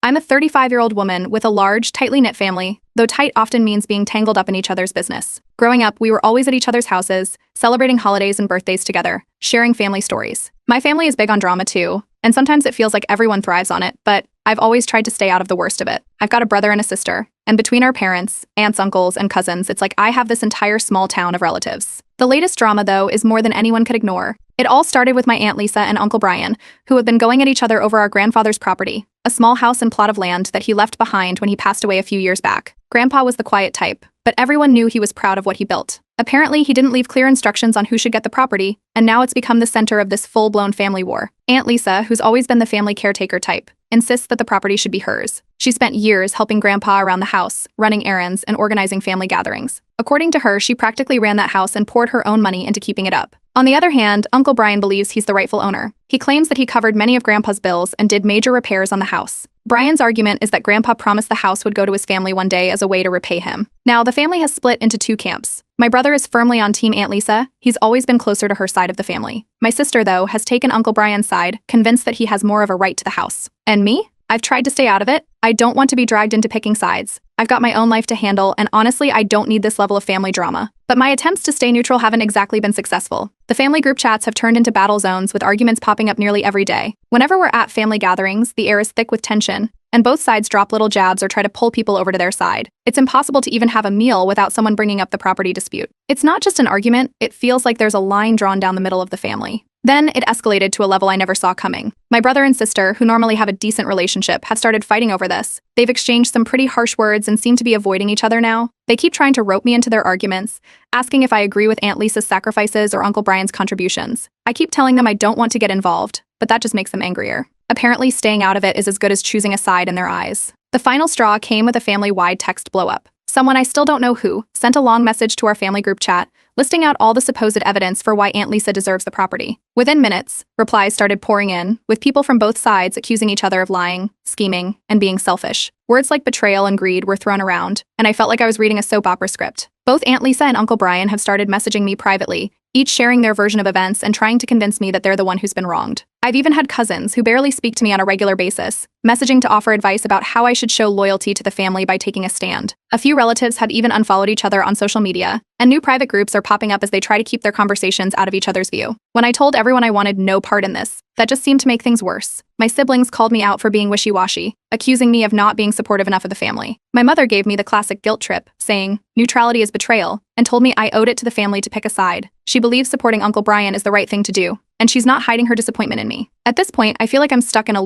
I'm a 35-year-old woman with a large, tightly knit family, though tight often means being tangled up in each other's business. Growing up, we were always at each other's houses, celebrating holidays and birthdays together, sharing family stories. My family is big on drama too, and sometimes it feels like everyone thrives on it, but I've always tried to stay out of the worst of it. I've got a brother and a sister, and between our parents, aunts, uncles, and cousins, it's like I have this entire small town of relatives. The latest drama, though, is more than anyone could ignore. It all started with my Aunt Lisa and Uncle Brian, who have been going at each other over our grandfather's property, a small house and plot of land that he left behind when he passed away a few years back. Grandpa was the quiet type, but everyone knew he was proud of what he built. Apparently, he didn't leave clear instructions on who should get the property, and now it's become the center of this full-blown family war. Aunt Lisa, who's always been the family caretaker type, insists that the property should be hers. She spent years helping Grandpa around the house, running errands, and organizing family gatherings. According to her, she practically ran that house and poured her own money into keeping it up. On the other hand, Uncle Brian believes he's the rightful owner. He claims that he covered many of Grandpa's bills and did major repairs on the house. Brian's argument is that Grandpa promised the house would go to his family one day as a way to repay him. Now, the family has split into two camps. My brother is firmly on Team Aunt Lisa. He's always been closer to her side of the family. My sister, though, has taken Uncle Brian's side, convinced that he has more of a right to the house. And me? I've tried to stay out of it. I don't want to be dragged into picking sides. I've got my own life to handle, and honestly, I don't need this level of family drama. But my attempts to stay neutral haven't exactly been successful. The family group chats have turned into battle zones with arguments popping up nearly every day. Whenever we're at family gatherings, the air is thick with tension, and both sides drop little jabs or try to pull people over to their side. It's impossible to even have a meal without someone bringing up the property dispute. It's not just an argument, it feels like there's a line drawn down the middle of the family. Then it escalated to a level I never saw coming. My brother and sister, who normally have a decent relationship, have started fighting over this. They've exchanged some pretty harsh words and seem to be avoiding each other now. They keep trying to rope me into their arguments, asking if I agree with Aunt Lisa's sacrifices or Uncle Brian's contributions. I keep telling them I don't want to get involved, but that just makes them angrier. Apparently, staying out of it is as good as choosing a side in their eyes. The final straw came with a family-wide text blow-up. Someone I still don't know who sent a long message to our family group chat, listing out all the supposed evidence for why Aunt Lisa deserves the property. Within minutes, replies started pouring in, with people from both sides accusing each other of lying, scheming, and being selfish. Words like betrayal and greed were thrown around, and I felt like I was reading a soap opera script. Both Aunt Lisa and Uncle Brian have started messaging me privately, each sharing their version of events and trying to convince me that they're the one who's been wronged. I've even had cousins who barely speak to me on a regular basis, messaging to offer advice about how I should show loyalty to the family by taking a stand. A few relatives have even unfollowed each other on social media, and new private groups are popping up as they try to keep their conversations out of each other's view. When I told everyone I wanted no part in this, that just seemed to make things worse. My siblings called me out for being wishy-washy, accusing me of not being supportive enough of the family. My mother gave me the classic guilt trip, saying, "Neutrality is betrayal," and told me I owed it to the family to pick a side. She believes supporting Uncle Brian is the right thing to do, and she's not hiding her disappointment in me. At this point, I feel like I'm stuck in a